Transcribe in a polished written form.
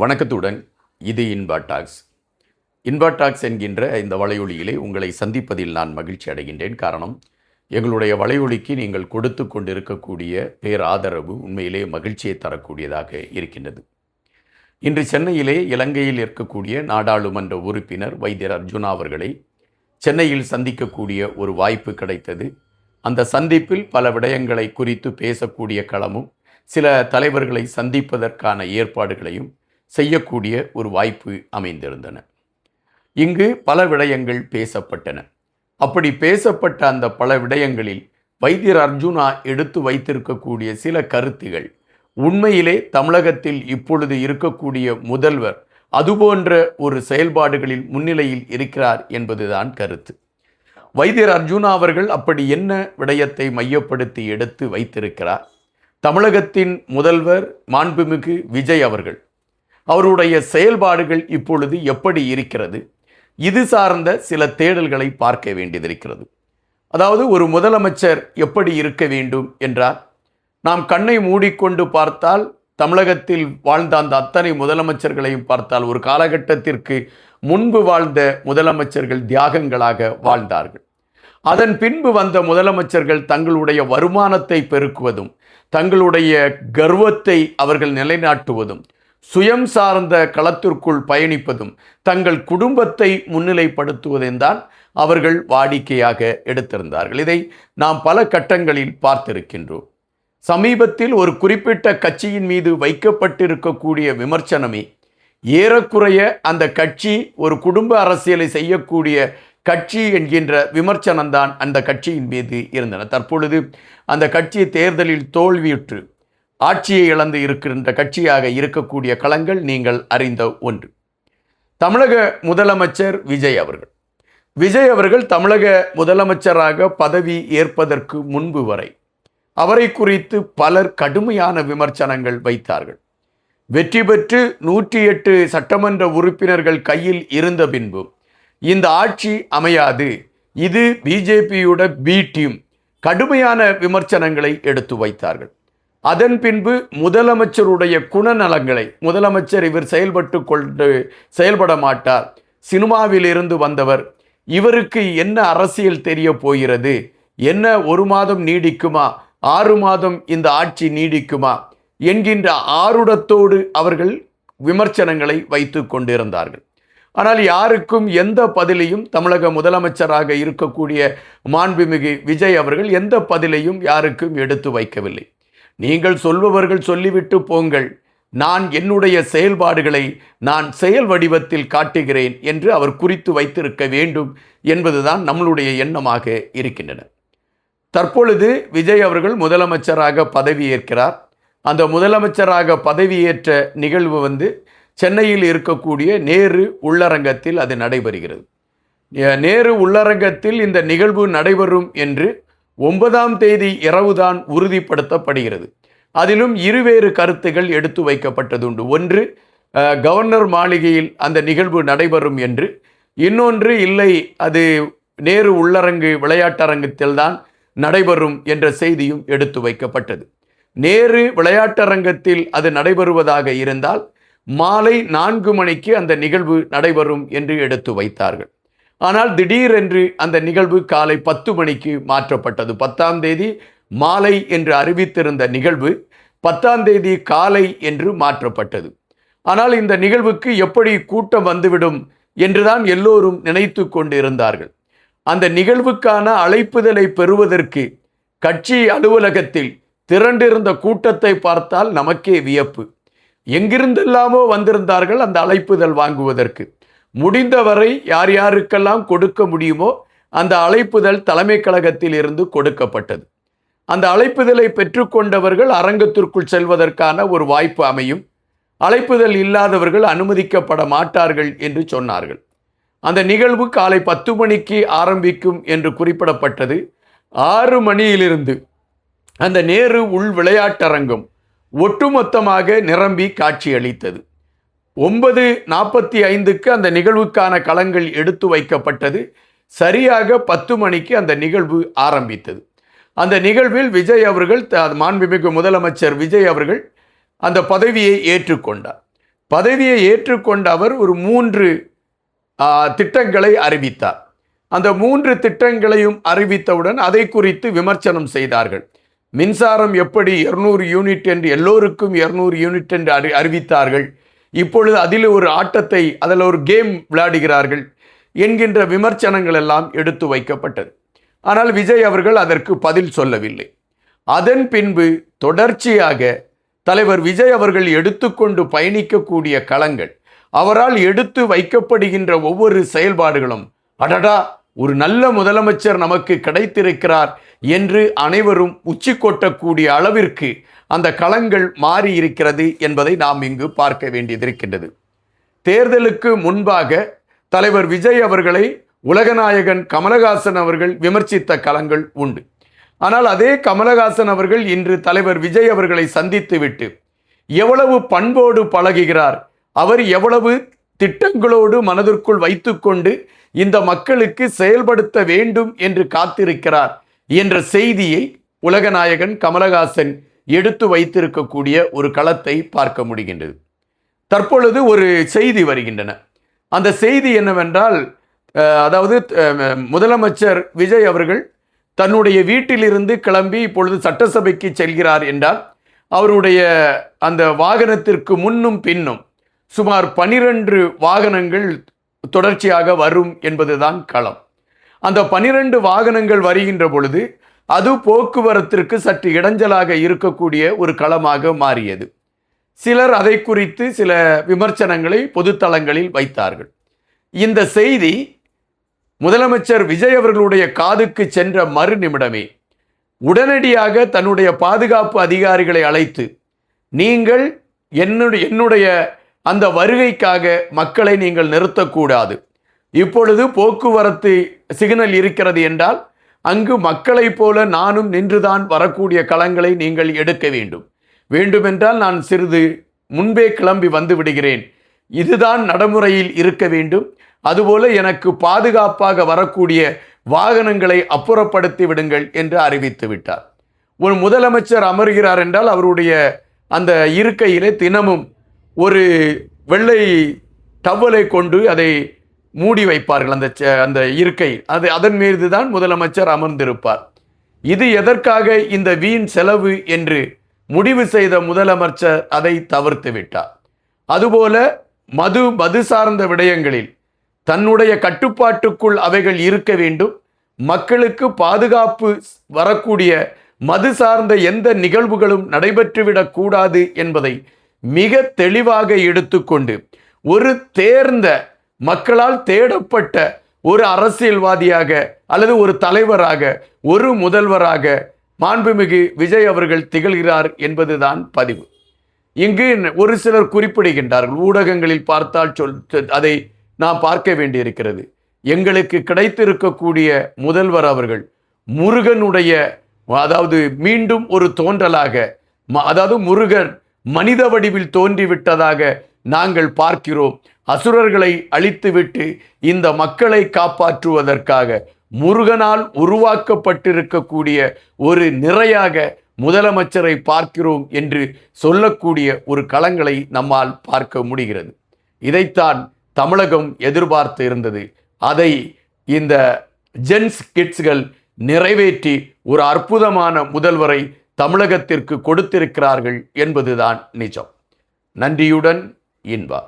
வணக்கத்துடன் இது Inba tax. Inba tax என்கின்ற இந்த வலையொலியிலே உங்களை சந்திப்பதில் நான் மகிழ்ச்சி அடைகின்றேன். காரணம், எங்களுடைய வலையொலிக்கு நீங்கள் கொடுத்து கொண்டிருக்கக்கூடிய பேராதரவு உண்மையிலே மகிழ்ச்சியை தரக்கூடியதாக இருக்கின்றது. இன்று சென்னையிலே இலங்கையில் இருக்கக்கூடிய நாடாளுமன்ற உறுப்பினர் வைத்தியர் அர்ஜுனா அவர்களை சென்னையில் சந்திக்கக்கூடிய ஒரு வாய்ப்பு கிடைத்தது. அந்த சந்திப்பில் பல விடயங்களை குறித்து பேசக்கூடிய களமும் சில தலைவர்களை சந்திப்பதற்கான ஏற்பாடுகளையும் செய்யக்கூடிய ஒரு வாய்ப்பு அமைந்திருந்தன. இங்கு பல விடயங்கள் பேசப்பட்டன. அப்படி பேசப்பட்ட அந்த பல விடயங்களில் வைத்தியர் அர்ஜுனா எடுத்து வைத்திருக்கக்கூடிய சில கருத்துகள் உண்மையிலே தமிழகத்தில் இப்பொழுது இருக்கக்கூடிய முதல்வர் அதுபோன்ற ஒரு செயல்பாடுகளில் முன்னிலையில் இருக்கிறார் என்பதுதான் கருத்து. வைத்தியர் அர்ஜுனா அவர்கள் அப்படி என்ன விடயத்தை மையப்படுத்தி எடுத்து வைத்திருக்கிறார்? தமிழகத்தின் முதல்வர் மாண்புமிகு விஜய் அவருடைய செயல்பாடுகள் இப்பொழுது எப்படி இருக்கிறது? இது சார்ந்த சில தேடல்களை பார்க்க வேண்டியதிருக்கிறது. அதாவது, ஒரு முதலமைச்சர் எப்படி இருக்க வேண்டும் என்றால், நாம் கண்ணை மூடிக்கொண்டு பார்த்தால் தமிழகத்தில் வாழ்ந்த அந்த அத்தனை முதலமைச்சர்களையும் பார்த்தால் ஒரு காலகட்டத்திற்கு முன்பு வாழ்ந்த முதலமைச்சர்கள் தியாகங்களாக வாழ்ந்தார்கள். அதன் பின்பு வந்த முதலமைச்சர்கள் தங்களுடைய வருமானத்தை பெருக்குவதும் தங்களுடைய கர்வத்தை அவர்கள் நிலைநாட்டுவதும் சுயம் சார்ந்த களத்திற்குள் பயணிப்பதும் தங்கள் குடும்பத்தை முன்னிலைப்படுத்துவதும் தான் அவர்கள் வாடிக்கையாக எடுத்திருந்தார்கள். இதை நாம் பல கட்டங்களில் பார்த்திருக்கின்றோம். சமீபத்தில் ஒரு குறிப்பிட்ட கட்சியின் மீது வைக்கப்பட்டிருக்கக்கூடிய விமர்சனமே ஏறக்குறைய அந்த கட்சி ஒரு குடும்ப அரசியலை செய்யக்கூடிய கட்சி என்கின்ற விமர்சனம்தான் அந்த கட்சியின் மீது இருந்தன. தற்பொழுது அந்த கட்சி தேர்தலில் தோல்வியுற்று ஆட்சியை இழந்து இருக்கின்ற கட்சியாக இருக்கக்கூடிய களங்கள் நீங்கள் அறிந்த ஒன்று. தமிழக முதலமைச்சர் விஜய் அவர்கள் தமிழக முதலமைச்சராக பதவி ஏற்பதற்கு முன்பு வரை அவரை குறித்து பலர் கடுமையான விமர்சனங்கள் வைத்தார்கள். வெற்றி பெற்று 108 சட்டமன்ற உறுப்பினர்கள் கையில் இருந்த பின்பு இந்த ஆட்சி அமையாது, இது பிஜேபியோட பி டீம், கடுமையான விமர்சனங்களை எடுத்து வைத்தார்கள். அதன் பின்பு முதலமைச்சருடைய குணநலங்களை, முதலமைச்சர் இவர் செயல்பட மாட்டார், சினிமாவில் இருந்து வந்தவர், இவருக்கு என்ன அரசியல் தெரிய போகிறது, என்ன 1 மாதம் நீடிக்குமா, 6 மாதம் இந்த ஆட்சி நீடிக்குமா என்கின்ற ஆருடத்தோடு அவர்கள் விமர்சனங்களை வைத்து கொண்டிருந்தார்கள். ஆனால் யாருக்கும் எந்த பதிலையும், தமிழக முதலமைச்சராக இருக்கக்கூடிய மாண்புமிகு விஜய் அவர்கள் எந்த பதிலையும் யாருக்கும் எடுத்து வைக்கவில்லை. நீங்கள் சொல்பவர்கள் சொல்லிவிட்டு போங்கள், நான் என்னுடைய செயல்பாடுகளை நான் செயல் வடிவத்தில் காட்டுகிறேன் என்று அவர் குறித்து வைத்திருக்க வேண்டும் என்பதுதான் நம்மளுடைய எண்ணமாக இருக்கின்றன. தற்பொழுது விஜய் அவர்கள் முதலமைச்சராக பதவியேற்கிறார். அந்த முதலமைச்சராக பதவியேற்ற நிகழ்வு சென்னையில் இருக்கக்கூடிய நேரு உள்ளரங்கத்தில் அது நடைபெறுகிறது. நேரு உள்ளரங்கத்தில் இந்த நிகழ்வு நடைபெறும் என்று 9ஆம் தேதி இரவுதான் உறுதிப்படுத்தப்படுகிறது. அதிலும் இருவேறு கருத்துகள் எடுத்து வைக்கப்பட்டதுண்டு. ஒன்று, கவர்னர் மாளிகையில் அந்த நிகழ்வு நடைபெறும் என்று, இன்னொன்று இல்லை, அது நேரு உள்ளரங்கு விளையாட்டரங்கத்தில் தான் நடைபெறும் என்ற செய்தியும் எடுத்து வைக்கப்பட்டது. நேரு விளையாட்டரங்கத்தில் அது நடைபெறுவதாக இருந்தால் மாலை 4 மணிக்கு அந்த நிகழ்வு நடைபெறும் என்று எடுத்து வைத்தார்கள். ஆனால் திடீரென்று அந்த நிகழ்வு காலை 10 மணிக்கு மாற்றப்பட்டது. 10ஆம் தேதி மாலை என்று அறிவித்திருந்த நிகழ்வு 10ஆம் தேதி காலை என்று மாற்றப்பட்டது. ஆனால் இந்த நிகழ்வுக்கு எப்படி கூட்டம் வந்துவிடும் என்றுதான் எல்லோரும் நினைத்து கொண்டிருந்தார்கள். அந்த நிகழ்வுக்கான அழைப்புதலை பெறுவதற்கு கட்சி அலுவலகத்தில் திரண்டிருந்த கூட்டத்தை பார்த்தால் நமக்கே வியப்பு. எங்கிருந்தெல்லாமோ வந்திருந்தார்கள் அந்த அழைப்புதல் வாங்குவதற்கு. முடிந்தவரை யார் யாருக்கெல்லாம் கொடுக்க முடியுமோ அந்த அழைப்புதல் தலைமை கழகத்தில் இருந்து கொடுக்கப்பட்டது. அந்த அழைப்புதலை பெற்றுக்கொண்டவர்கள் அரங்கத்திற்குள் செல்வதற்கான ஒரு வாய்ப்பு அமையும், அழைப்புதல் இல்லாதவர்கள் அனுமதிக்கப்பட மாட்டார்கள் என்று சொன்னார்கள். அந்த நிகழ்வு காலை 10 மணிக்கு ஆரம்பிக்கும் என்று குறிப்பிடப்பட்டது. 6 மணியிலிருந்து அந்த நேரு உள் விளையாட்டரங்கம் ஒட்டுமொத்தமாக நிரம்பி காட்சியளித்தது. 9:45க்கு அந்த நிகழ்வுக்கான களங்கள் எடுத்து வைக்கப்பட்டது. சரியாக 10 மணிக்கு அந்த நிகழ்வு ஆரம்பித்தது. அந்த நிகழ்வில் விஜய் அவர்கள், மாண்புமிகு முதலமைச்சர் விஜய் அவர்கள் அந்த பதவியை ஏற்றுக்கொண்டார். பதவியை ஏற்றுக்கொண்ட அவர் ஒரு 3 திட்டங்களை அறிவித்தார். அந்த 3 திட்டங்களையும் அறிவித்தவுடன் அதை குறித்து விமர்சனம் செய்தார்கள். மின்சாரம் எப்படி 200 யூனிட் என்று எல்லோருக்கும் 200 யூனிட் என்று அறிவித்தார்கள், இப்பொழுது அதில் ஒரு ஆட்டத்தை, அதில் ஒரு கேம் விளையாடுகிறார்கள் என்கின்ற விமர்சனங்கள் எல்லாம் எடுத்து வைக்கப்பட்டது. ஆனால் விஜய் அவர்கள் அதற்கு பதில் சொல்லவில்லை. அதன் பின்பு தொடர்ச்சியாக தலைவர் விஜய் அவர்கள் எடுத்துக்கொண்டு பயணிக்கக்கூடிய களங்கள், அவரால் எடுத்து வைக்கப்படுகின்ற ஒவ்வொரு செயல்பாடுகளும், அடடா ஒரு நல்ல முதலமைச்சர் நமக்கு கிடைத்திருக்கிறார் என்று அனைவரும் உச்சி கொட்டக்கூடிய அளவிற்கு அந்த களங்கள் மாறி இருக்கிறது என்பதை நாம் இங்கு பார்க்க வேண்டியதிருக்கின்றது. தேர்தலுக்கு முன்பாக தலைவர் விஜய் அவர்களை உலகநாயகன் கமலஹாசன் அவர்கள் விமர்சித்த களங்கள் உண்டு. ஆனால் அதே கமலஹாசன் அவர்கள் இன்று தலைவர் விஜய் அவர்களை சந்தித்துவிட்டு எவ்வளவு பண்போடு பழகுகிறார், அவர் எவ்வளவு திட்டங்களோடு மனதிற்குள் வைத்துக்கொண்டு இந்த மக்களுக்கு செயல்படுத்த வேண்டும் என்று காத்திருக்கிறார் என்ற செய்தியை உலகநாயகன் கமலஹாசன் எடுத்து வைத்திருக்கக்கூடிய ஒரு களத்தை பார்க்க முடிகின்றது. தற்பொழுது ஒரு செய்தி வருகின்றன. அந்த செய்தி என்னவென்றால், அதாவது முதலமைச்சர் விஜய் அவர்கள் தன்னுடைய வீட்டிலிருந்து கிளம்பி இப்பொழுது சட்டசபைக்கு செல்கிறார் என்றால், அவருடைய அந்த வாகனத்திற்கு முன்னும் பின்னும் சுமார் 12 வாகனங்கள் தொடர்ச்சியாக வரும் என்பதுதான் களம். அந்த 12 வாகனங்கள் வருகின்ற பொழுது அது போக்குவரத்திற்கு சற்று இடைஞ்சலாக இருக்கக்கூடிய ஒரு களமாக மாறியது. சிலர் அதை குறித்து சில விமர்சனங்களை பொதுத்தளங்களில் வைத்தார்கள். இந்த செய்தி முதலமைச்சர் விஜய் அவர்களுடைய காதுக்கு சென்ற மறு நிமிடமே உடனடியாக தன்னுடைய பாதுகாப்பு அதிகாரிகளை அழைத்து, நீங்கள் என்னுடைய அந்த வருகைக்காக மக்களை நீங்கள் நிறுத்தக்கூடாது, இப்பொழுது போக்குவரத்து சிக்னல் இருக்கிறது என்றால் அங்கு மக்களைப் போல நானும் நின்றுதான் வரக்கூடிய களங்களை நீங்கள் எடுக்க வேண்டும், வேண்டுமென்றால் நான் சிறிது முன்பே கிளம்பி வந்து விடுகிறேன், இதுதான் நடைமுறையில் இருக்க வேண்டும், அதுபோல எனக்கு பாதுகாப்பாக வரக்கூடிய வாகனங்களை அப்புறப்படுத்தி விடுங்கள் என்று அறிவித்து விட்டார். ஒரு முதலமைச்சர் அமர்கிறார் என்றால் அவருடைய அந்த இருக்கையிலே தினமும் ஒரு வெள்ளை டவலை கொண்டு அதை மூடி வைப்பார்கள். அந்த இருக்கை அதன் மீது தான் முதலமைச்சர் அமர்ந்திருப்பார். இது எதற்காக இந்த வீண் செலவு என்று முடிவு செய்த முதலமைச்சர் அதை தவிர்த்து விட்டார். அதுபோல மது சார்ந்த விடயங்களில் தன்னுடைய கட்டுப்பாட்டுக்குள் அவைகள் இருக்க வேண்டும், மக்களுக்கு பாதுகாப்பு வரக்கூடிய மது சார்ந்த எந்த நிகழ்வுகளும் நடைபெற்றுவிடக் கூடாது என்பதை மிக தெளிவாக எடுத்துக்கொண்டு ஒரு தேர்ந்த மக்களால் தேடப்பட்ட ஒரு அரசியல்வாதியாக அல்லது ஒரு தலைவராக ஒரு முதல்வராக மாண்புமிகு விஜய் அவர்கள் திகழ்கிறார் என்பதுதான் பதிவு. இங்கு ஒரு சிலர் குறிப்பிடுகின்றார்கள், ஊடகங்களில் பார்த்தால் அதை நாம் பார்க்க வேண்டியிருக்கிறது. எங்களுக்கு கிடைத்திருக்கக்கூடிய முதல்வர் அவர்கள் முருகனுடைய, அதாவது மீண்டும் ஒரு தோன்றலாக, அதாவது முருகன் மனித வடிவில் தோன்றிவிட்டதாக நாங்கள் பார்க்கிறோம். அசுரர்களை அழித்துவிட்டு இந்த மக்களை காப்பாற்றுவதற்காக முருகனால் உருவாக்கப்பட்டிருக்கக்கூடிய ஒரு நிறையாக முதலமைச்சரை பார்க்கிறோம் என்று சொல்லக்கூடிய ஒரு களங்களை நம்மால் பார்க்க முடிகிறது. இதைத்தான் தமிழகம் எதிர்பார்த்து இருந்தது. அதை இந்த ஜென்ஸ் கிட்ஸ்கள் நிறைவேற்றி ஒரு அற்புதமான முதல்வரை தமிழகத்திற்கு கொடுத்திருக்கிறார்கள் என்பதுதான் நிஜம். நன்றியுடன் இன்பா.